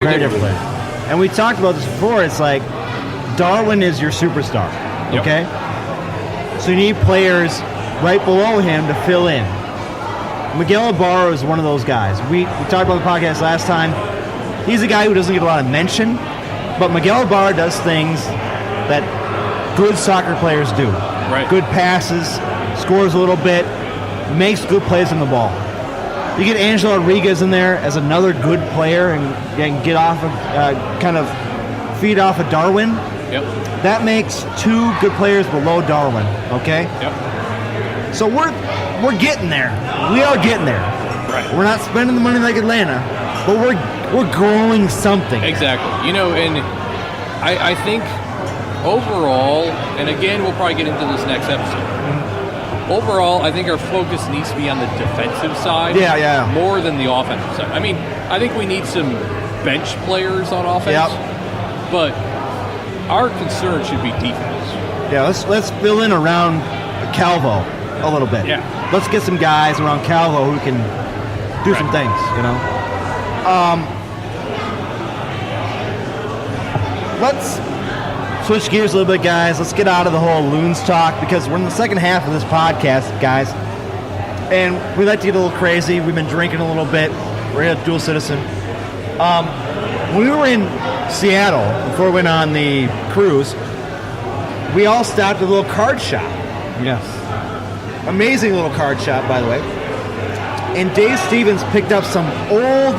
Very differently. And we talked about this before. It's like Darwin is your superstar, okay? So you need players right below him to fill in. Miguel Ibarra is one of those guys. We talked about the podcast last time. He's a guy who doesn't get a lot of mention, but Miguel Ibarra does things that good soccer players do. Right. Good passes, scores a little bit, makes good plays on the ball. You get Angel Rodriguez in there as another good player and get off of, kind of feed off of Darwin. Yep. That makes two good players below Darwin, okay? Yep. So we're getting there. We are getting there. Right. We're not spending the money like Atlanta, but we're growing something. Exactly. You know, and I think overall, and again, we'll probably get into this next episode. Overall, I think our focus needs to be on the defensive side more than the offensive side. I mean, I think we need some bench players on offense, but our concern should be defense. Yeah, let's fill in around Calvo a little bit. Yeah. Let's get some guys around Calvo who can do some things, you know. Let's switch gears a little bit, guys. Let's get out of the whole Loons talk because we're in the second half of this podcast, guys. And we like to get a little crazy. We've been drinking a little bit. We're here at Dual Citizen. When we were in Seattle, before we went on the cruise, we all stopped at a little card shop. Yes. Amazing little card shop, by the way. And Dave Stevens picked up some old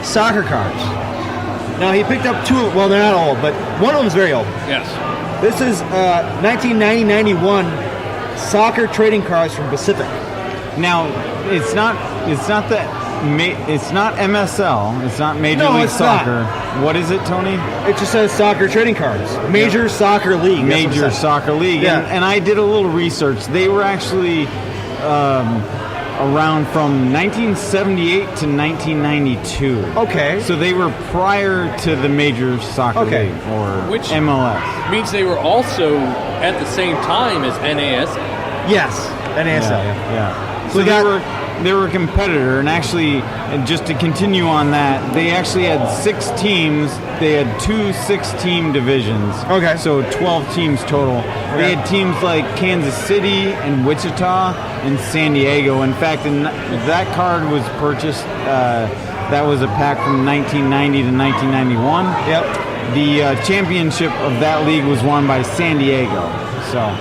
soccer cards. Now, he picked up two, well, they're not old, but one of them is very old. Yes. This is 1990-91 soccer trading cards from Pacific. Now, it's not MSL. It's not Major League Soccer. Not. What is it, Tony? It just says soccer trading cards. Major Soccer League. Major Soccer League. Yeah. And I did a little research. They were actually around from 1978 to 1992. Okay. So they were prior to the Major Soccer League, or Which MLS. means they were also at the same time as NASL. Yes, NASL. Yeah. So they were a competitor, and actually, and just to continue on that, they actually had 6 teams. They had 2 6-team divisions. Okay. So 12 teams total. Okay. They had teams like Kansas City and Wichita and San Diego. In fact, that card was purchased. That was a pack from 1990 to 1991. Yep. The championship of that league was won by San Diego. So.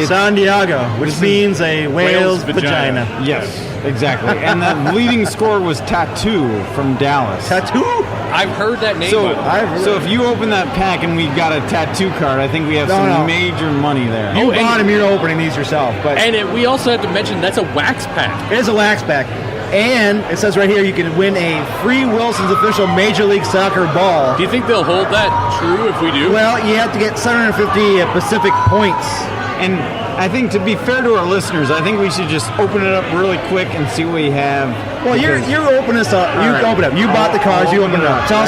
San Diego, which means a whale's vagina. Yes, exactly. And the leading scorer was Tattoo from Dallas. Tattoo? I've heard that name. So if you open that pack and we got a tattoo card, I think we have some major money there. You bought him, you're opening these yourself. But we also have to mention that's a wax pack. It is a wax pack. And it says right here you can win a free Wilson's official Major League Soccer ball. Do you think they'll hold that true if we do? Well, you have to get 750 Pacific points. And I think, to be fair to our listeners, I think we should just open it up really quick and see what we have. Well, you're opening this up. Open it up. You bought the cards. You open it up. Show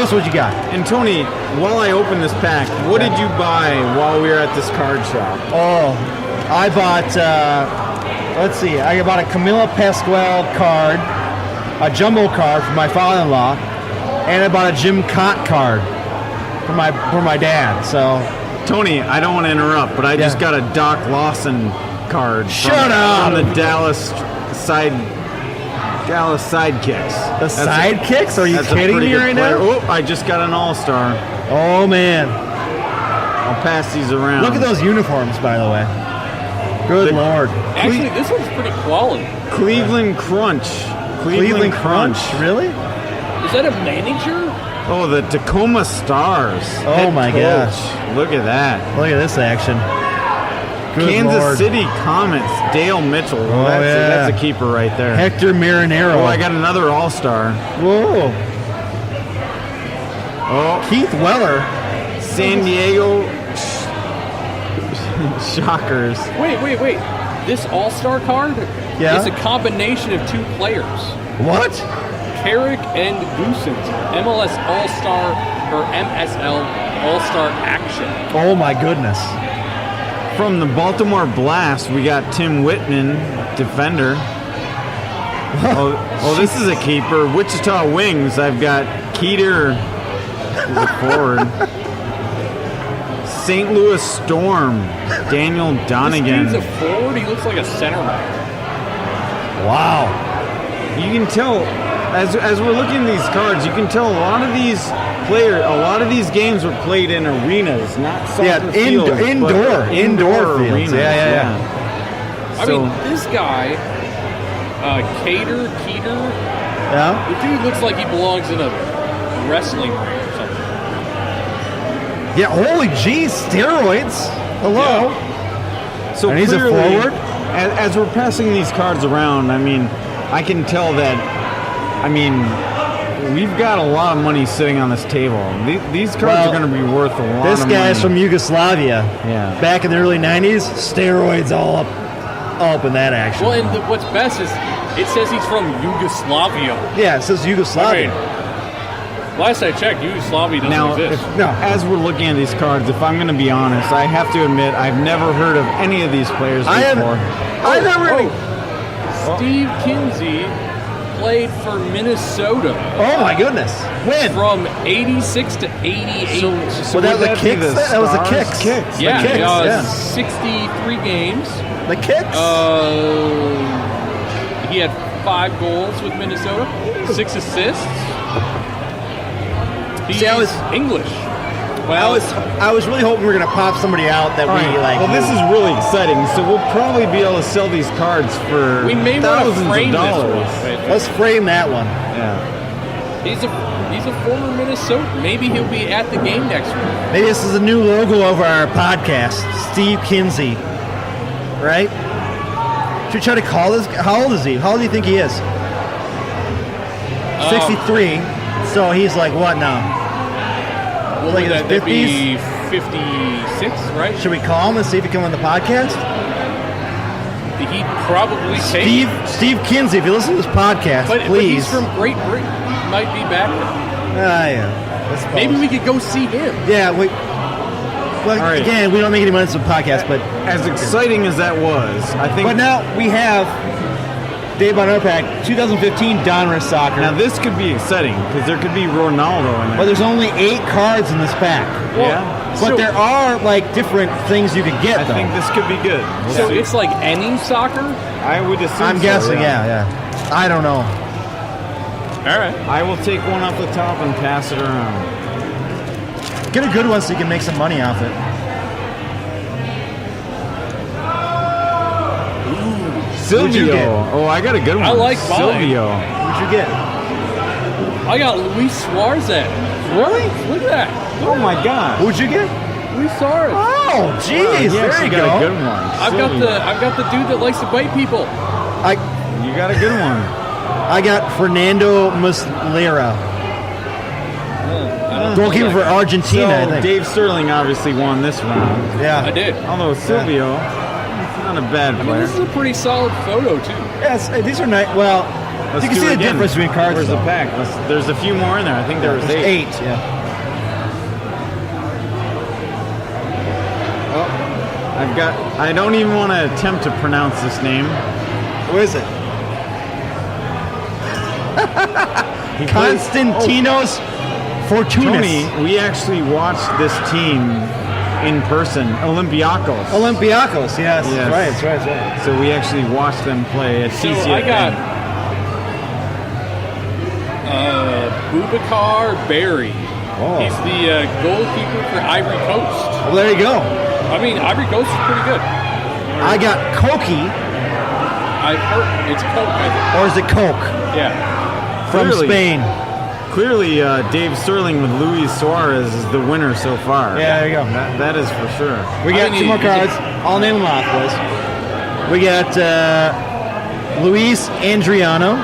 us what you got. And Tony, while I open this pack, what did you buy while we were at this card shop? Oh, I bought. Let's see. I bought a Camila Pascual card, a jumbo card for my father-in-law, and I bought a Jim Cott card for my dad. So. Tony, I don't want to interrupt, but I just got a Doc Lawson card from the Dallas Sidekicks. The Sidekicks? Are you kidding me right now? Oh, I just got an All-Star. Oh, man. I'll pass these around. Look at those uniforms, by the way. Good Lord. Actually, this one's pretty quality. Cleveland Crunch. Cleveland Crunch? Really? Is that a manager? Oh, the Tacoma Stars. Oh, my gosh. Look at that. Look at this action. Good Kansas Lord. City Comets. Dale Mitchell. Oh, that's a keeper right there. Hector Marinero. Oh, I got another All-Star. Whoa. Oh. Keith Weller. San Diego Shockers. Wait. This All-Star card is a combination of 2 players. What? Carrick and Goossens, MLS All-Star or MSL All-Star Action. Oh, my goodness. From the Baltimore Blast, we got Tim Whitman, defender. Oh, this is a keeper. Wichita Wings. I've got Keeter, who's a forward. St. Louis Storm, Daniel Donegan. This dude's a forward. He looks like a center back. Wow. You can tell, as we're looking at these cards, you can tell a lot of these games were played in arenas, not soccer fields. Indoor fields. arenas. Yeah. I mean, this guy, Keeter, Yeah. the dude looks like he belongs in a wrestling ring or something. Yeah, holy geez, steroids. Hello. So And he's a clearly, forward? As we're passing these cards around, I mean, I can tell that, we've got a lot of money sitting on this table. These cards are going to be worth a lot of money. This guy's from Yugoslavia. Yeah. Back in the early 90s, steroids all up in that action. Well, and what's best is it says he's from Yugoslavia. Yeah, it says Yugoslavia. I mean, last I checked, Yugoslavia doesn't Now, exist. as we're looking at these cards, if I'm going to be honest, I have to admit I've never heard of any of these players before. Steve Kinsey played for Minnesota Oh my goodness. When? from 86 to 88. So that would was the Kicks? be That was the Stars? Kicks. Kicks. yeah, Kicks, yeah. 63 games. The Kicks? He had 5 goals with Minnesota, 6 assists. He's See, I was- English. I was really hoping we were going to pop somebody out that All we right. like. Well, this is really exciting. So we'll probably be able to sell these cards for We may want to thousands frame of this dollars. one. Let's frame that one. Yeah. He's a former Minnesotan. Maybe he'll be at the game next week. Maybe this is a new logo of our podcast. Steve Kinsey. Right? Should we try to call this? How old is he? How old do you think he is? 63. So he's like what now? What Like would in his that'd be 56, right? Should we call him and see if he can come on the podcast? He'd probably take Steve Kinsey, if you listen to this podcast, but please. he's from Great Britain. He might be back there. Yeah. I suppose. Maybe we could go see him. Yeah, well, right. again, we don't make any money from the podcast, but As exciting as that was, I think. but now we have Dave on our pack 2015 Donruss Soccer. Now this could be exciting because there could be Ronaldo in But there. there's only 8 cards in this pack. Yeah. But there are like different things you could get I though. think this could be good. So it's like any soccer? I would assume. I'm so, guessing, yeah. I don't know. All right. I will take one off the top and pass it around. Get a good one so you can make some money off it. Who'd you get? Silvio. Oh, I got a good one. I like mine. Silvio. Who'd you get? I got Luis Suarez. Really? Look at that. Oh my God. Who'd you get? Luis Suarez. Oh, jeez. You There actually you got a go. good one. I've got the dude that likes to bite people. You got a good one. I got Fernando Muslera. Goalkeeper for Argentina, I So think. Dave Sterling obviously won this round. I Yeah. did. Although Silvio, he's not a bad I mean, player. this is a pretty solid photo too. Yes, these are nice. Well, Let's you can do see it the again. difference between cards. Where's the though. pack? There's a few more in there. I think there was There's 8. 8, yeah. I don't even want to attempt to pronounce this name. Who is it? He plays- Konstantinos Fortunas. Tony, we actually watched this team in person, Olympiacos. Olympiacos, yes. Yes. That's right. So we actually watched them play at So TCFN. I got Boubacar Berry. Oh. He's the goalkeeper for Ivory Coast. Well, there you go. I mean, Ivory Coast is pretty good. I got Koki, I've heard it's Coke, I think. or is it Coke? Yeah. From Clearly. Spain. Clearly, Dave Sterling with Luis Suarez is the winner so far. Yeah, there you go. That is for sure. We got I mean, 2 more is it- cards. I'll name them off, boys. We got Luis Andriano.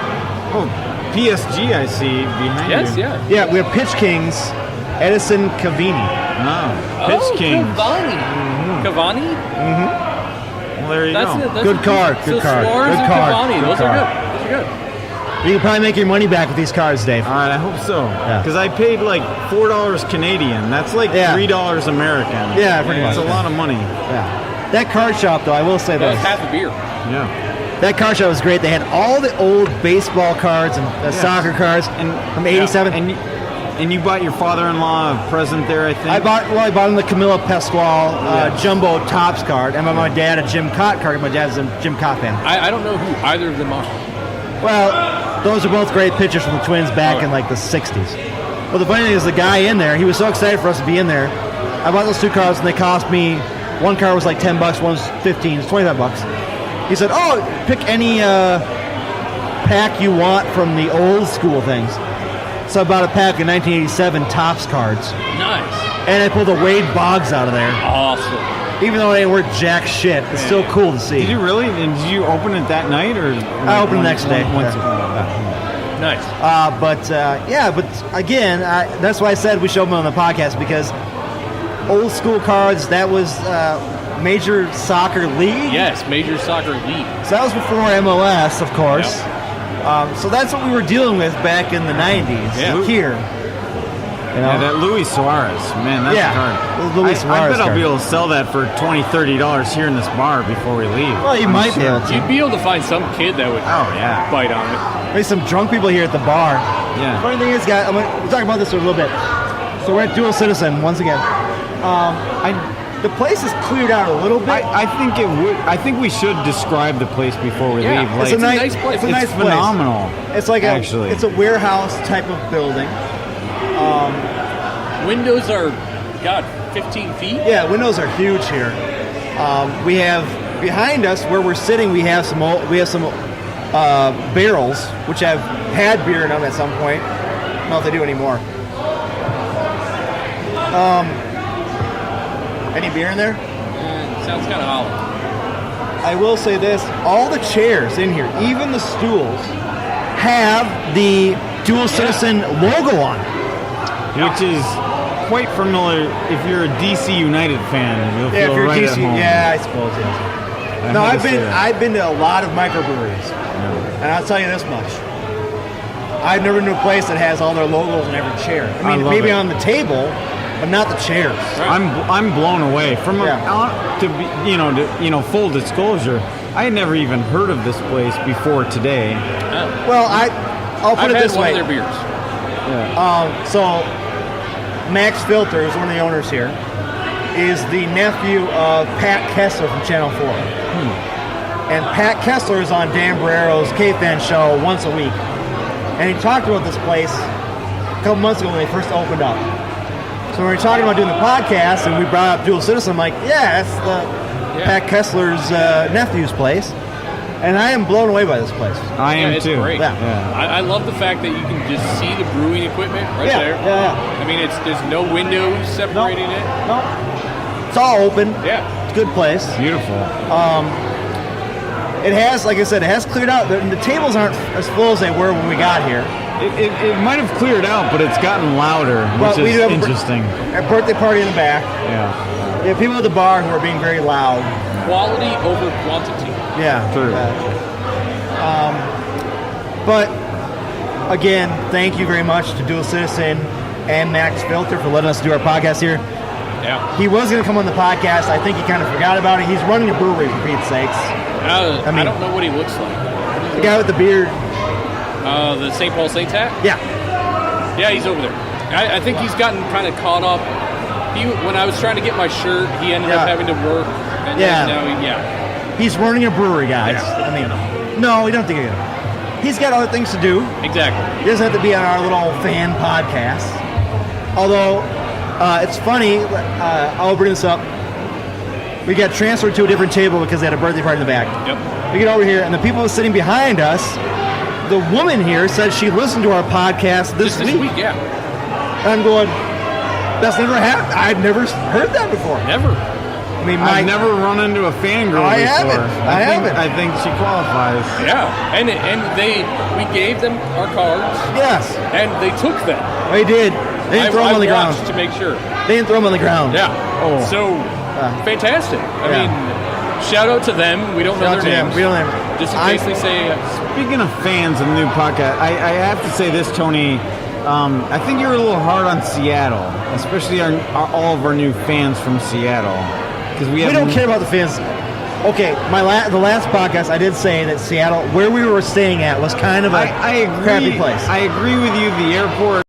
Oh, PSG I see behind Yes, you. yeah. Yeah, we have Pitch Kings, Edison Cavini. Oh, Pitch King. Cavani? Well, there you That's go. it. That's Good it. card, So good card, Suarez good and card, Cavani. good Those card. are good. Those are good. You can probably make your money back with these cards, Dave. All right, I hope so. Yeah. Because I paid like $4 Canadian. That's like Yeah. $3 American. Yeah, pretty It's much. a lot of money. Yeah. That card shop, though, I will say That this. was half a beer. Yeah. That car show was great. They had all the old baseball cards and soccer cards from '87. And you bought your father-in-law a present there, I think? I bought him the Camilla Pasquale Jumbo Topps card, and my dad a Jim Cott card. My dad's a Jim Cott fan. I don't know who either of them are. Well, those are both great pictures from the Twins back in like the 60s. Well, the funny thing is the guy in there, he was so excited for us to be in there. I bought those 2 cars, and they cost me, one car was like $10, one was 15, it's $25. He said, oh, pick any pack you want from the old school things. So I bought a pack of 1987 Topps cards. Nice. And I pulled the Wade Boggs out of there. Awesome. Even though they ain't worth jack shit, it's still cool to see. Did you really? And did you open it that night? Or I opened the next day. Nice. But again, that's why I said we showed them on the podcast, because old school cards, that was Major Soccer League. Yes, Major Soccer League. So that was before MLS, of course. Yep. So that's what we were dealing with back in the 90s here. You know? Yeah, that Luis Suarez. Man, that's a card. Luis Suarez I bet I'll be able to sell that for $20, $30 here in this bar before we leave. Well, you might be able to. You'd be able to find some kid that would bite on it. Maybe some drunk people here at the bar. Yeah. Funny thing is, guys, we'll talk about this for a little bit. So we're at Dual Citizen once again. The place is cleared out a little bit. I think it would. I think we should describe the place before we leave. It's a nice place. It's a nice place. Phenomenal. It's like it's a warehouse type of building. Windows are, 15 feet? Yeah, windows are huge here. We have behind us where we're sitting. We have some barrels which have had beer in them at some point. I don't know if they do anymore. Any beer in there? Sounds kind of hollow. I will say this: all the chairs in here, even the stools, have the Dual Citizen logo on it, which is quite familiar. If you're a DC United fan, you'll feel right at home. Yeah, I suppose yes. No, I've been to a lot of microbreweries, and I'll tell you this much: I've never been to a place that has all their logos on every chair. I mean, maybe on the table, but not the chairs. I'm blown away from full disclosure. I had never even heard of this place before today. Well, I'll put it this way. I've had one of their beers. Yeah. So Max Filter is one of the owners here. Is the nephew of Pat Kessler from Channel 4. And Pat Kessler is on Dan Barrero's K-Fan show once a week. And he talked about this place a couple months ago when they first opened up. So when we were talking about doing the podcast and we brought up Dual Citizen, I'm like, yeah, that's Pat Kessler's nephew's place. And I am blown away by this place. I am it's too. Great. Yeah. I love the fact that you can just see the brewing equipment there. Yeah. I mean, there's no windows separating it. No. It's all open. Yeah. It's a good place. Beautiful. It has, like I said, it has cleared out. The tables aren't as full as they were when we got here. It might have cleared out, but it's gotten louder, which is interesting. A birthday party in the back. Yeah. We have people at the bar who are being very loud. Quality over quantity. Yeah. True. But again, thank you very much to Dual Citizen and Max Filter for letting us do our podcast here. Yeah. He was going to come on the podcast. I think he kind of forgot about it. He's running a brewery, for Pete's sakes. I don't know what he looks like. The guy with the beard. The St. Paul Saints hat? Yeah. Yeah, he's over there. I think he's gotten kind of caught up. When I was trying to get my shirt, he ended up having to work. And then now he's running a brewery, guys. Yeah. I mean, no, we don't think he's got other things to do. Exactly. He doesn't have to be on our little fan podcast. Although, it's funny, I'll bring this up. We got transferred to a different table because they had a birthday party in the back. Yep. We get over here, and the people sitting behind us, the woman here said she listened to our podcast this week. Yeah. And I'm going, that's never happened. I've never heard that before. Never. I mean, I've never run into a fangirl before. I haven't. I think she qualifies. Yeah, and we gave them our cards. Yes. And they took them. They did. They didn't throw them on the ground. To make sure. They didn't throw them on the ground. Yeah. Oh. So, fantastic. I mean, shout out to them. We don't know their names. We don't know. Just in case they say... Speaking of fans of the new podcast, I have to say this, Tony. I think you're a little hard on Seattle, especially all of our new fans from Seattle. We don't care about the fans. Okay, the last podcast, I did say that Seattle, where we were staying at, was kind of a crappy place. I agree with you. The airport